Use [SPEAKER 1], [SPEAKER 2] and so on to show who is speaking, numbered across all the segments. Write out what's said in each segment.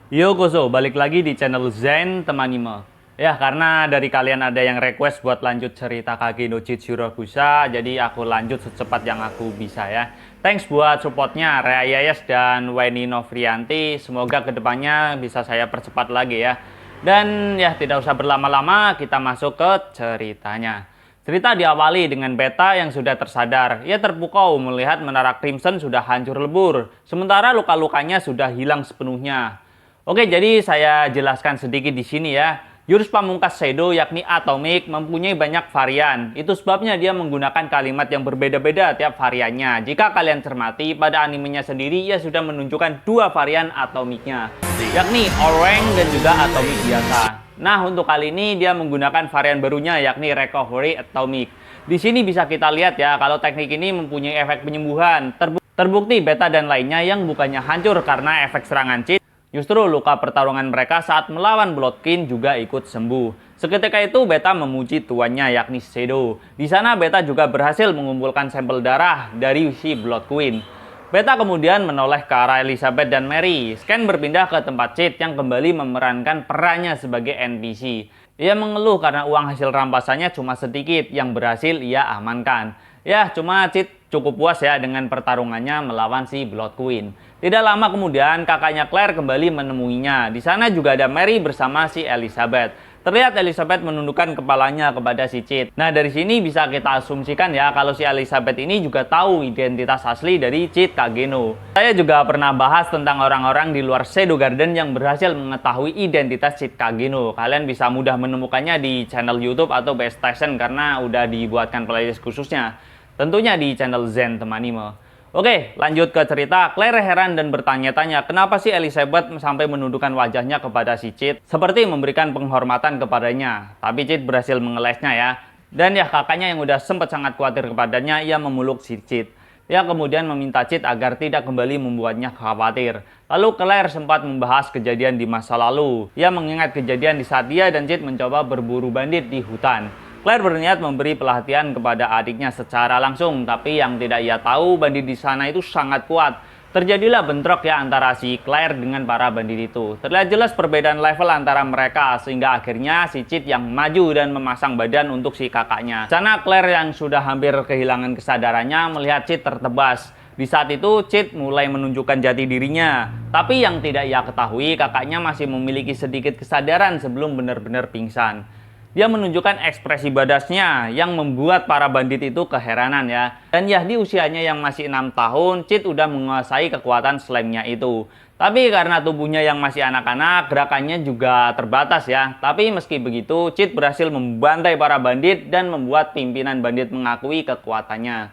[SPEAKER 1] Yo Koso, balik lagi di channel Zen Temanime. Ya, karena dari kalian ada yang request buat lanjut cerita Kage no Jitsurokusa, jadi aku lanjut secepat yang aku bisa ya. Thanks buat supportnya Rea Yayas dan Weni Novrianti. Semoga kedepannya bisa saya percepat lagi ya. Dan ya tidak usah berlama-lama, kita masuk ke ceritanya. Cerita diawali dengan Beta yang sudah tersadar. Ia terpukau melihat menara Crimson sudah hancur lebur, sementara luka-lukanya sudah hilang sepenuhnya. Oke, jadi saya jelaskan sedikit di sini ya. Jurus pamungkas Shadow yakni Atomic mempunyai banyak varian. Itu sebabnya dia menggunakan kalimat yang berbeda-beda tiap variannya. Jika kalian cermati, pada animenya sendiri ia sudah menunjukkan dua varian Atomicnya, yakni Orang dan juga Atomic biasa. Nah, untuk kali ini dia menggunakan varian barunya yakni Recovery Atomic. Di sini bisa kita lihat ya, kalau teknik ini mempunyai efek penyembuhan. Terbukti Beta dan lainnya yang bukannya hancur karena efek serangan cheat, justru luka pertarungan mereka saat melawan Blood Queen juga ikut sembuh. Seketika itu Beta memuji tuannya yakni Shadow. Di sana Beta juga berhasil mengumpulkan sampel darah dari si Blood Queen. Beta kemudian menoleh ke arah Elizabeth dan Mary. Scan berpindah ke tempat Cid yang kembali memerankan perannya sebagai NPC. Ia mengeluh karena uang hasil rampasannya cuma sedikit yang berhasil ia amankan. Ya, cuma Cid cukup puas ya dengan pertarungannya melawan si Blood Queen. Tidak lama kemudian kakaknya Claire kembali menemuinya. Di sana juga ada Mary bersama si Elizabeth. Terlihat Elizabeth menundukkan kepalanya kepada si Cid. Nah, dari sini bisa kita asumsikan ya kalau si Elizabeth ini juga tahu identitas asli dari Cid Kageno. Saya juga pernah bahas tentang orang-orang di luar Shadow Garden yang berhasil mengetahui identitas Cid Kageno. Kalian bisa mudah menemukannya di channel YouTube atau Best Station karena udah dibuatkan playlist khususnya. Tentunya di channel Zen Temanime. Oke, lanjut ke cerita. Claire heran dan bertanya-tanya kenapa sih Elizabeth sampai menundukkan wajahnya kepada si Cid, seperti memberikan penghormatan kepadanya. Tapi Cid berhasil mengelesnya ya. Dan ya kakaknya yang udah sempat sangat khawatir kepadanya, ia memeluk si Cid. Ia kemudian meminta Cid agar tidak kembali membuatnya khawatir. Lalu Claire sempat membahas kejadian di masa lalu. Ia mengingat kejadian di saat dia dan Cid mencoba berburu bandit di hutan. Claire berniat memberi pelatihan kepada adiknya secara langsung, tapi yang tidak ia tahu bandit di sana itu sangat kuat. Terjadilah bentrok ya antara si Claire dengan para bandit itu. Terlihat jelas perbedaan level antara mereka sehingga akhirnya si Cid yang maju dan memasang badan untuk si kakaknya. Sana Claire yang sudah hampir kehilangan kesadarannya melihat Cid tertebas. Di saat itu Cid mulai menunjukkan jati dirinya. Tapi yang tidak ia ketahui kakaknya masih memiliki sedikit kesadaran sebelum benar-benar pingsan. Dia menunjukkan ekspresi badasnya yang membuat para bandit itu keheranan ya. Dan ya di usianya yang masih 6 tahun, Cid udah menguasai kekuatan slamnya itu. Tapi karena tubuhnya yang masih anak-anak, gerakannya juga terbatas ya. Tapi meski begitu, Cid berhasil membantai para bandit dan membuat pimpinan bandit mengakui kekuatannya.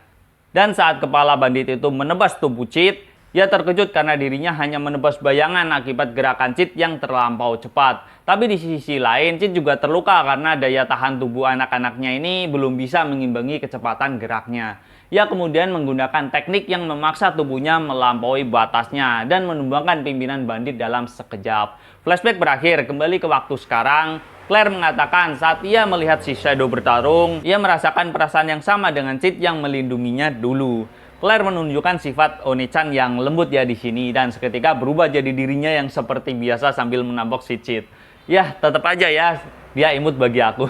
[SPEAKER 1] Dan saat kepala bandit itu menebas tubuh Cid, ia terkejut karena dirinya hanya menebas bayangan akibat gerakan Cid yang terlampau cepat. Tapi di sisi lain, Cid juga terluka karena daya tahan tubuh anak-anaknya ini belum bisa mengimbangi kecepatan geraknya. Ia kemudian menggunakan teknik yang memaksa tubuhnya melampaui batasnya dan menumbangkan pimpinan bandit dalam sekejap. Flashback berakhir, kembali ke waktu sekarang. Claire mengatakan saat ia melihat si Shadow bertarung, ia merasakan perasaan yang sama dengan Cid yang melindunginya dulu. Claire menunjukkan sifat Oni-chan yang lembut ya di sini dan seketika berubah jadi dirinya yang seperti biasa sambil menampok si Cid. Ya, tetap aja ya, dia imut bagi aku.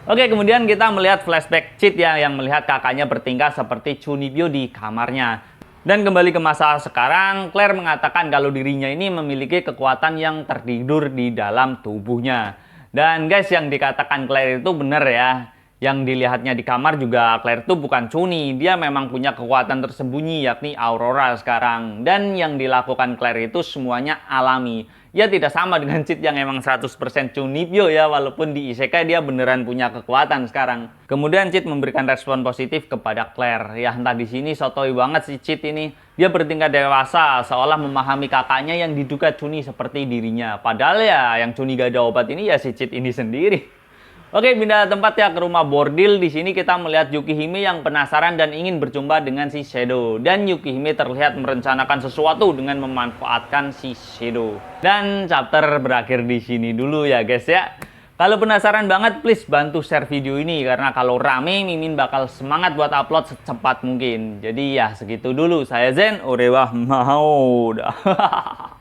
[SPEAKER 1] Oke, kemudian kita melihat flashback Cid ya yang melihat kakaknya bertingkah seperti Chunibyo di kamarnya. Dan kembali ke masa sekarang, Claire mengatakan kalau dirinya ini memiliki kekuatan yang tertidur di dalam tubuhnya. Dan guys, yang dikatakan Claire itu benar ya. Yang dilihatnya di kamar juga Claire itu bukan Chuni, dia memang punya kekuatan tersembunyi yakni Aurora sekarang. Dan yang dilakukan Claire itu semuanya alami. Ya tidak sama dengan Cid yang emang 100% Chunibyo ya, walaupun di isekai dia beneran punya kekuatan sekarang. Kemudian Cid memberikan respon positif kepada Claire. Ya entah di sini sotoy banget si Cid ini. Dia bertingkah dewasa, seolah memahami kakaknya yang diduga Chuni seperti dirinya. Padahal ya yang Chuni gak ada obat ini ya si Cid ini sendiri. Oke, pindah tempat ya ke rumah bordil. Di sini kita melihat Yukihime yang penasaran dan ingin berjumpa dengan si Shadow. Dan Yukihime terlihat merencanakan sesuatu dengan memanfaatkan si Shadow. Dan chapter berakhir di sini dulu ya guys ya. Kalau penasaran banget, please bantu share video ini. Karena kalau rame, Mimin bakal semangat buat upload secepat mungkin. Jadi ya segitu dulu. Saya Zen, orewah mau dah.